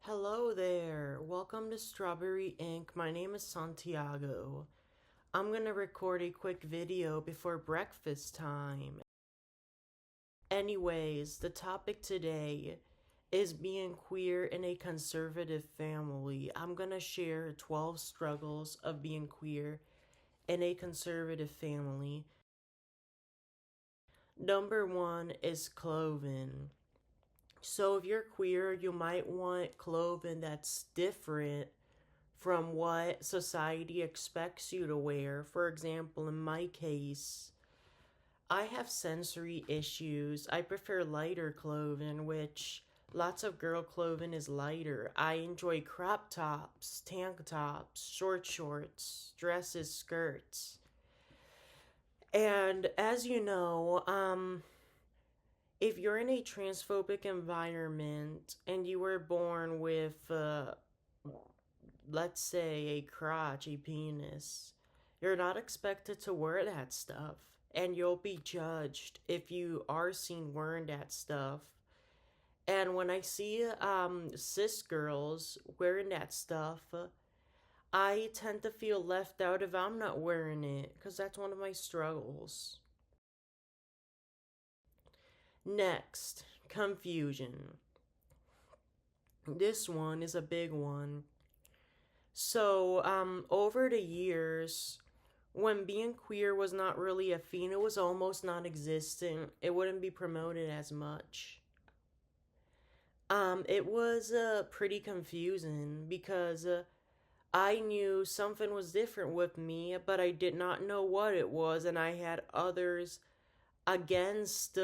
Hello there. Welcome to Strawberry Ink. My name is Santiago. I'm gonna record a quick video before breakfast time. Anyways, the topic today is being queer in a conservative family. I'm gonna share 12 struggles of being queer in a conservative family. Number one is clothing. So if you're queer, you might want clothing that's different from what society expects you to wear. For example, in my case, I have sensory issues. I prefer lighter clothing, which lots of girl clothing is lighter. I enjoy crop tops, tank tops, short shorts, dresses, skirts. And as you know, if you're in a transphobic environment and you were born with let's say a crotch, a penis, you're not expected to wear that stuff. And you'll be judged if you are seen wearing that stuff. And when I see cis girls wearing that stuff, I tend to feel left out if I'm not wearing it, because that's one of my struggles. Next, confusion. This one is a big one. So, over the years, when being queer was not really a thing, it was almost non existent. It wouldn't be promoted as much. It was pretty confusing because I knew something was different with me, but I did not know what it was, and I had others against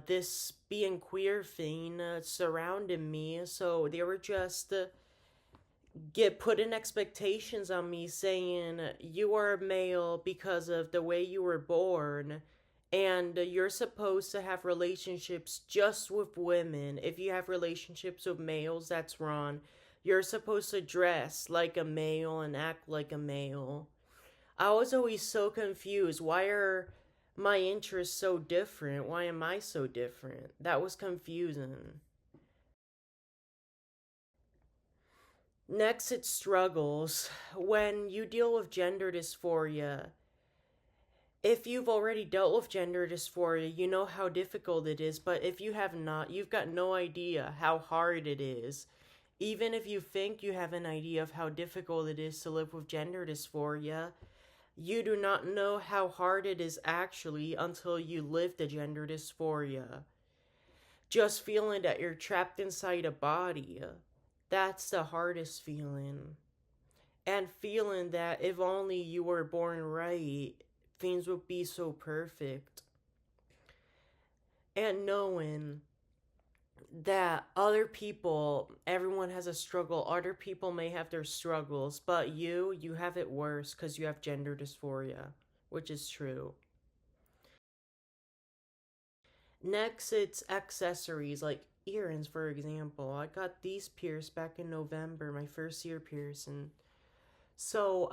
this being queer thing surrounding me, so they were just get putting expectations on me saying you are a male because of the way you were born, and you're supposed to have relationships just with women. If you have relationships with males, that's wrong. You're supposed to dress like a male and act like a male. I was always so confused. Why are my interests so different? Why am I so different? That was confusing. Next, it struggles. When you deal with gender dysphoria, if you've already dealt with gender dysphoria, you know how difficult it is, but if you have not, you've got no idea how hard it is. Even if you think you have an idea of how difficult it is to live with gender dysphoria, you do not know how hard it is actually until you live the gender dysphoria. Just feeling that you're trapped inside a body, that's the hardest feeling. And feeling that if only you were born right, things would be so perfect. And knowing that other people, everyone has a struggle, other people may have their struggles, but you have it worse because you have gender dysphoria, which is true. Next, it's accessories like earrings, for example. I got these pierced back in November, my first year piercing. So,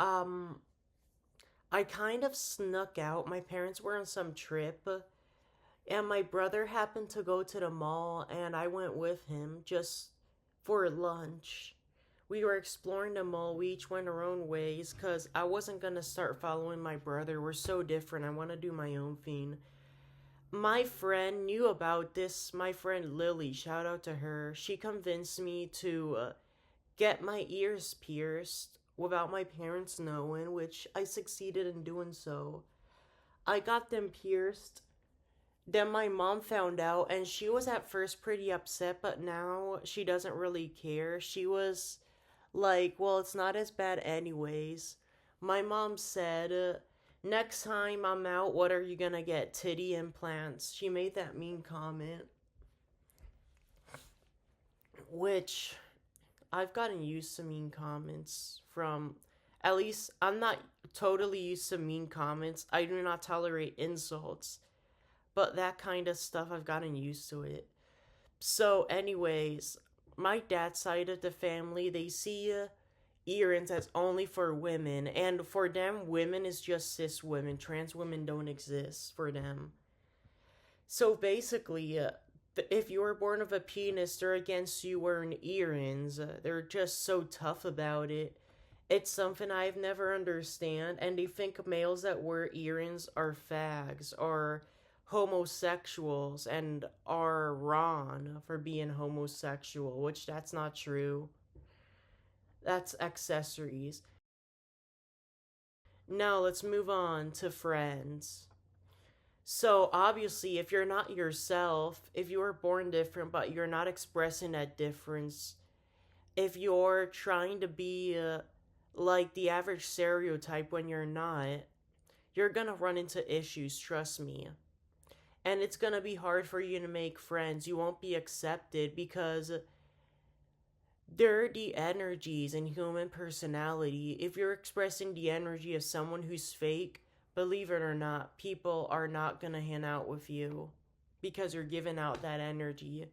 I kind of snuck out. My parents were on some trip, and my brother happened to go to the mall, and I went with him just for lunch. We were exploring the mall. We each went our own ways because I wasn't going to start following my brother. We're so different. I want to do my own thing. My friend knew about this. My friend Lily, shout out to her. She convinced me to get my ears pierced without my parents knowing, which I succeeded in doing so. I got them pierced. Then my mom found out, and she was at first pretty upset, but now she doesn't really care. She was like, well, it's not as bad, anyways. My mom said, next time I'm out, what are you gonna get? Titty implants. She made that mean comment, which I've gotten used to mean comments from, at least I'm not totally used to mean comments. I do not tolerate insults, but that kind of stuff, I've gotten used to it. So, anyways, my dad's side of the family, they see earrings as only for women, and for them, women is just cis women. Trans women don't exist for them. So basically, If you were born of a penis, they're against you wearing earrings. They're just so tough about it. It's something I've never understand, and they think males that wear earrings are fags or homosexuals and are wrong for being homosexual, which that's not true. That's accessories. Now let's move on to friends. So obviously, if you're not yourself, if you were born different but you're not expressing that difference, if you're trying to be like the average stereotype when you're not, you're gonna run into issues, trust me. And it's gonna be hard for you to make friends. You won't be accepted because they're the energies and human personality. If you're expressing the energy of someone who's fake, believe it or not, people are not gonna hang out with you because you're giving out that energy.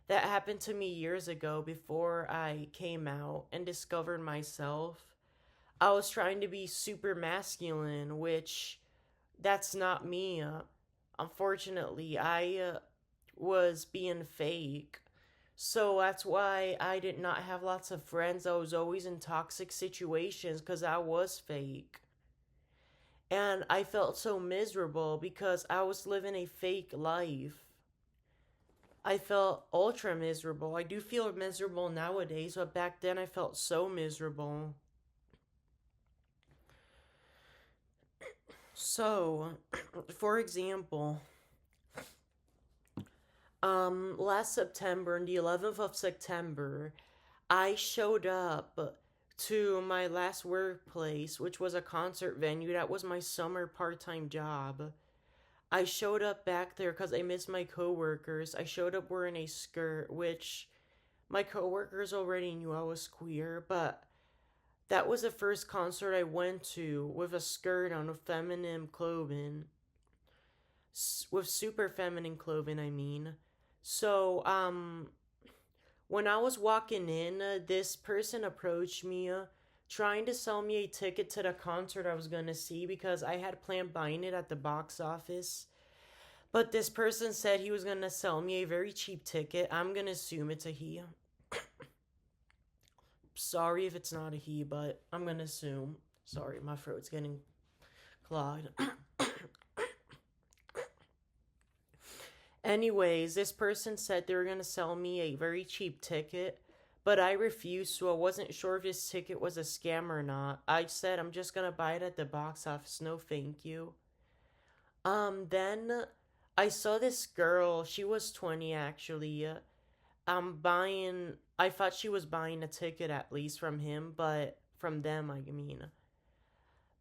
That happened to me years ago before I came out and discovered myself. I was trying to be super masculine, which that's not me. Unfortunately, I was being fake. So that's why I did not have lots of friends. I was always in toxic situations because I was fake. And I felt so miserable because I was living a fake life. I felt ultra miserable. I do feel miserable nowadays, but back then I felt so miserable. So, for example, last September, on the 11th of September, I showed up to my last workplace, which was a concert venue. That was my summer part time job. I showed up back there because I missed my coworkers. I showed up wearing a skirt, which my coworkers already knew I was queer, but that was the first concert I went to with a skirt on with feminine clothing. With super feminine clothing, I mean. So, when I was walking in, this person approached me, trying to sell me a ticket to the concert I was gonna see because I had planned buying it at the box office. But this person said he was gonna sell me a very cheap ticket. I'm gonna assume it's a he. Sorry if it's not a he, but I'm gonna assume. Sorry, my throat's getting clogged. Anyways, this person said they were gonna sell me a very cheap ticket, but I refused, so I wasn't sure if this ticket was a scam or not. I said I'm just gonna buy it at the box office. No, thank you. Then I saw this girl. She was 20 actually. Buying. I thought she was buying a ticket at least from him, but from them, I mean.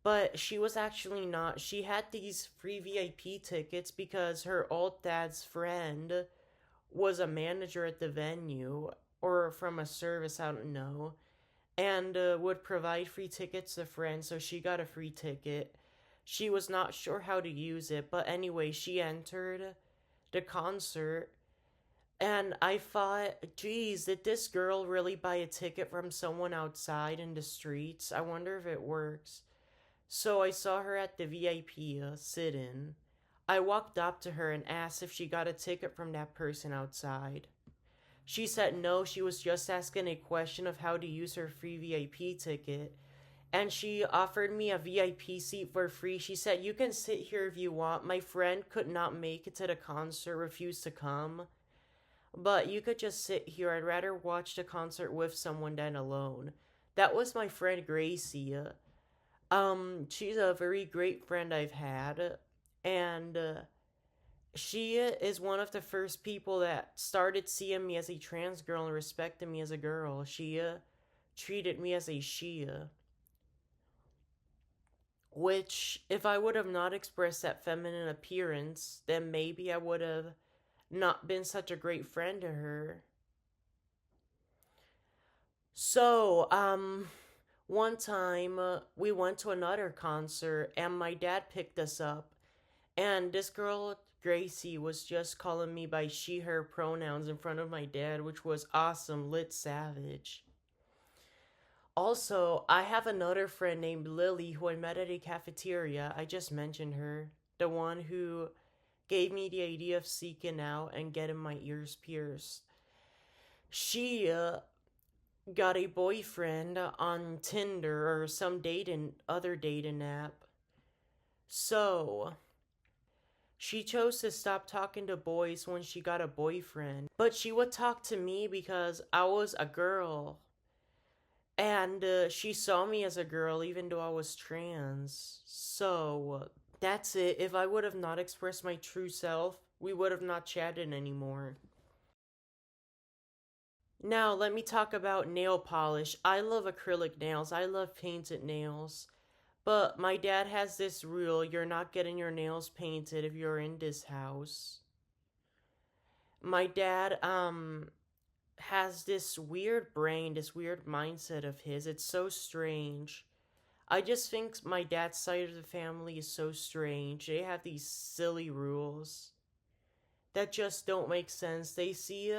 But she was actually not. She had these free VIP tickets because her old dad's friend was a manager at the venue or from a service, I don't know, and would provide free tickets to friends, so she got a free ticket. She was not sure how to use it, but anyway, she entered the concert. And I thought, geez, did this girl really buy a ticket from someone outside in the streets? I wonder if it works. So I saw her at the VIP sit in. I walked up to her and asked if she got a ticket from that person outside. She said no, she was just asking a question of how to use her free VIP ticket. And she offered me a VIP seat for free. She said, "You can sit here if you want. My friend could not make it to the concert, refused to come. But you could just sit here. I'd rather watch the concert with someone than alone." That was my friend Gracie. She's a very great friend I've had, and she is one of the first people that started seeing me as a trans girl and respecting me as a girl. She treated me as a she, which if I would have not expressed that feminine appearance, then maybe I would have not been such a great friend to her. So, one time we went to another concert and my dad picked us up, and this girl, Gracie, was just calling me by she, her pronouns in front of my dad, which was awesome, lit savage. Also, I have another friend named Lily who I met at a cafeteria. I just mentioned her. The one who gave me the idea of seeking out and getting my ears pierced. She got a boyfriend on Tinder or some dating other dating app. So, she chose to stop talking to boys when she got a boyfriend, but she would talk to me because I was a girl. And she saw me as a girl even though I was trans. So, that's it. If I would have not expressed my true self, we would have not chatted anymore. Now, let me talk about nail polish. I love acrylic nails, I love painted nails. But my dad has this rule: you're not getting your nails painted if you're in this house. My dad, has this weird brain, this weird mindset of his. It's so strange. I just think my dad's side of the family is so strange. They have these silly rules that just don't make sense. They see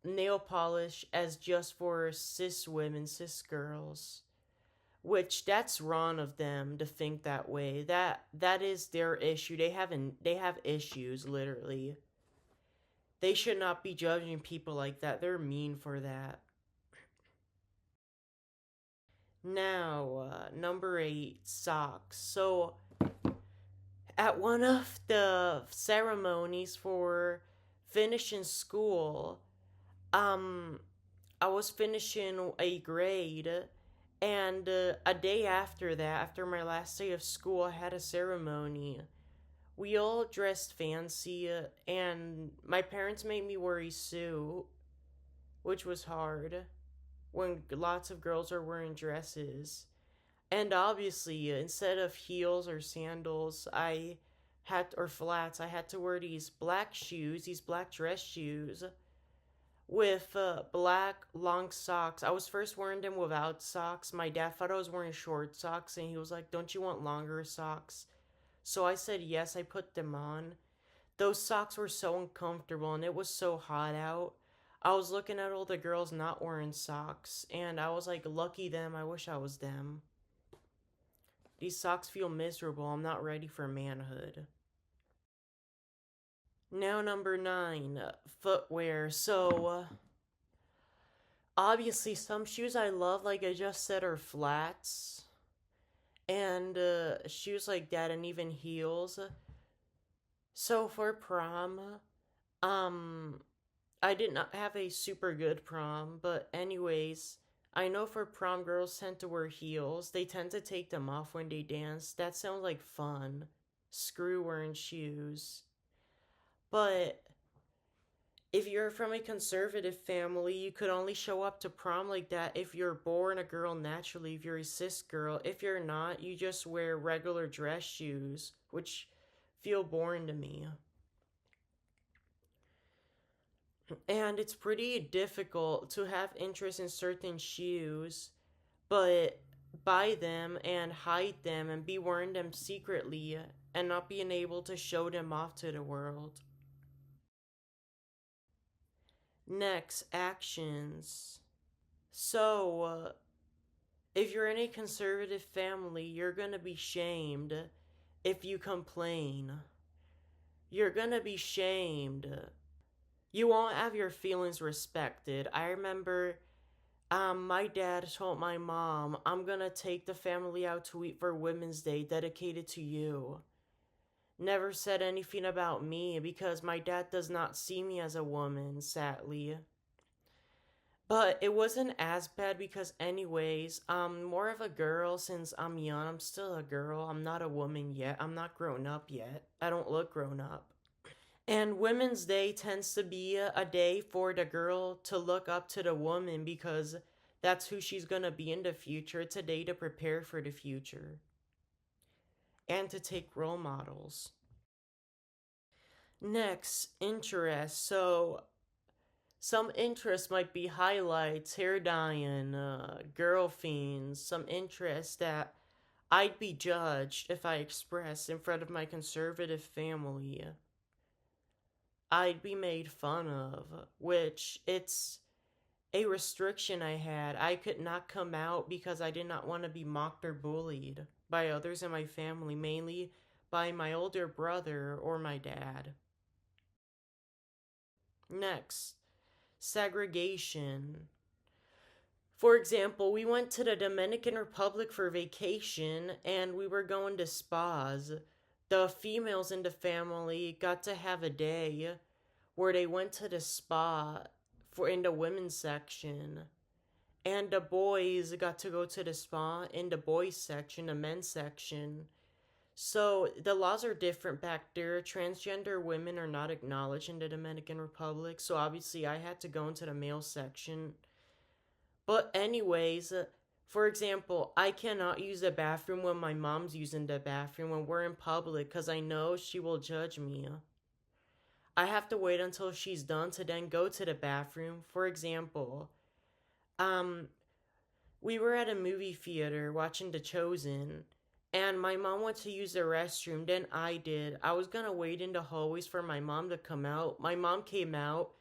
nail polish as just for cis women, cis girls, which that's wrong of them to think that way. That is their issue. They have issues literally. They should not be judging people like that. They're mean for that. Now, number 8, socks. So, at one of the ceremonies for finishing school, um, I was finishing a grade, and a day after that, after my last day of school, I had a ceremony. We all dressed fancy, and my parents made me wear a suit, which was hard when lots of girls are wearing dresses. And obviously, instead of heels or sandals, or flats, I had to wear these black shoes, these black dress shoes with black long socks. I was first wearing them without socks. My dad thought I was wearing short socks, and he was like, "Don't you want longer socks?" So I said yes, I put them on. Those socks were so uncomfortable, and it was so hot out. I was looking at all the girls not wearing socks, and I was like, lucky them, I wish I was them. These socks feel miserable. I'm not ready for manhood. Now, number 9, footwear. So, obviously, some shoes I love, like I just said, are flats. And shoes like that, and even heels. So, for prom, um, I did not have a super good prom, but, anyways, I know for prom, girls tend to wear heels. They tend to take them off when they dance. That sounds like fun. Screw wearing shoes. But if you're from a conservative family, you could only show up to prom like that if you're born a girl naturally, if you're a cis girl. If you're not, you just wear regular dress shoes, which feel boring to me. And it's pretty difficult to have interest in certain shoes, but buy them and hide them and be wearing them secretly and not being able to show them off to the world. Next, actions. So, if you're in a conservative family, you're gonna be shamed if you complain. You're gonna be shamed. You won't have your feelings respected. I remember my dad told my mom, "I'm gonna take the family out to eat for Women's Day dedicated to you." Never said anything about me because my dad does not see me as a woman, sadly. But it wasn't as bad because, anyways, I'm more of a girl since I'm young. I'm still a girl. I'm not a woman yet. I'm not grown up yet. I don't look grown up. And Women's Day tends to be a day for the girl to look up to the woman because that's who she's gonna be in the future. It's a day to prepare for the future and to take role models. Next, interest. So, some interests might be highlights, hair dyeing, girl fiends, some interests that I'd be judged if I expressed in front of my conservative family. I'd be made fun of, which it's a restriction I had. I could not come out because I did not want to be mocked or bullied by others in my family, mainly by my older brother or my dad. Next, segregation. For example, we went to the Dominican Republic for vacation and we were going to spas. The females in the family got to have a day where they went to the spa for in the women's section, and the boys got to go to the spa in the boys section, the men's section. So the laws are different back there. Transgender women are not acknowledged in the Dominican Republic, so obviously I had to go into the male section. But anyways, for example, I cannot use the bathroom when my mom's using the bathroom when we're in public because I know she will judge me. I have to wait until she's done to then go to the bathroom. For example, um, we were at a movie theater watching The Chosen, and my mom went to use the restroom, then I did. I was gonna wait in the hallways for my mom to come out. My mom came out,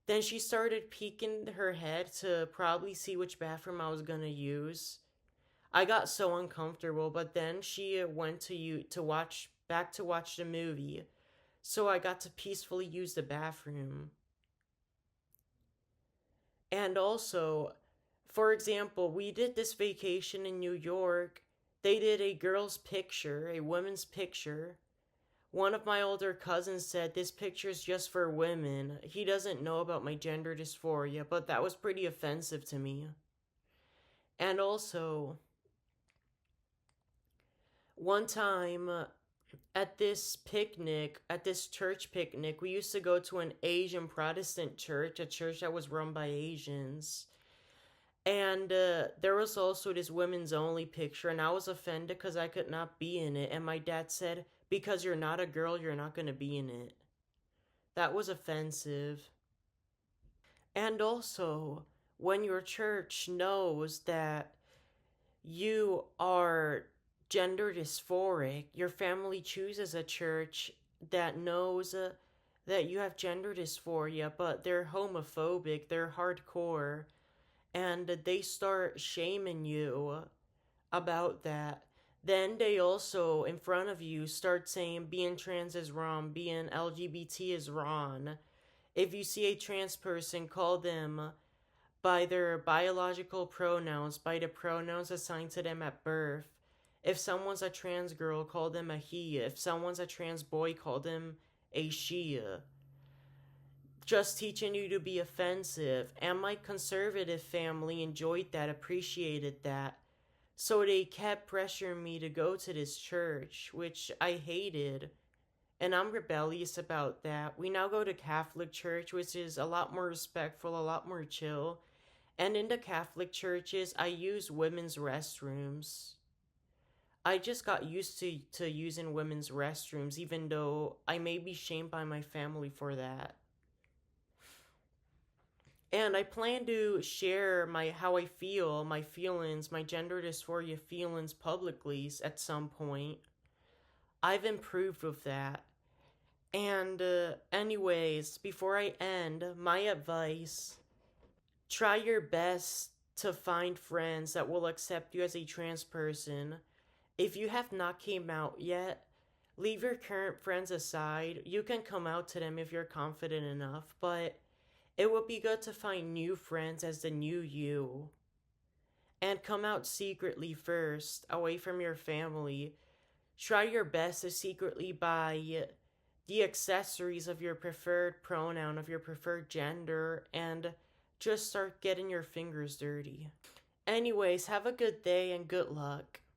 then she started peeking her head to probably see which bathroom I was gonna use. I got so uncomfortable, but then she went to watch the movie, so I got to peacefully use the bathroom. And also, for example, we did this vacation in New York. They did a girl's picture, a woman's picture. One of my older cousins said this picture is just for women. He doesn't know about my gender dysphoria, but that was pretty offensive to me. And also, one time at this picnic, at this church picnic, we used to go to an Asian Protestant church, a church that was run by Asians. And there was also this women's only picture, and I was offended because I could not be in it. And my dad said, because you're not a girl, you're not going to be in it. That was offensive. And also, when your church knows that you are gender dysphoric, your family chooses a church that knows that you have gender dysphoria, but they're homophobic, they're hardcore, and they start shaming you about that. Then they also, in front of you, start saying being trans is wrong, being LGBT is wrong. If you see a trans person, call them by their biological pronouns, by the pronouns assigned to them at birth. If someone's a trans girl, call them a he. If someone's a trans boy, call them a she. Just teaching you to be offensive. And my conservative family enjoyed that, appreciated that. So they kept pressuring me to go to this church, which I hated. And I'm rebellious about that. We now go to Catholic church, which is a lot more respectful, a lot more chill. And in the Catholic churches, I use women's restrooms. I just got used to using women's restrooms, even though I may be shamed by my family for that. And I plan to share my how I feel, my feelings, my gender dysphoria feelings publicly at some point. I've improved with that. And anyways, before I end, my advice: try your best to find friends that will accept you as a trans person. If you have not came out yet, leave your current friends aside. You can come out to them if you're confident enough, but it would be good to find new friends as the new you. And come out secretly first, away from your family. Try your best to secretly buy the accessories of your preferred pronoun, of your preferred gender, and just start getting your fingers dirty. Anyways, have a good day and good luck.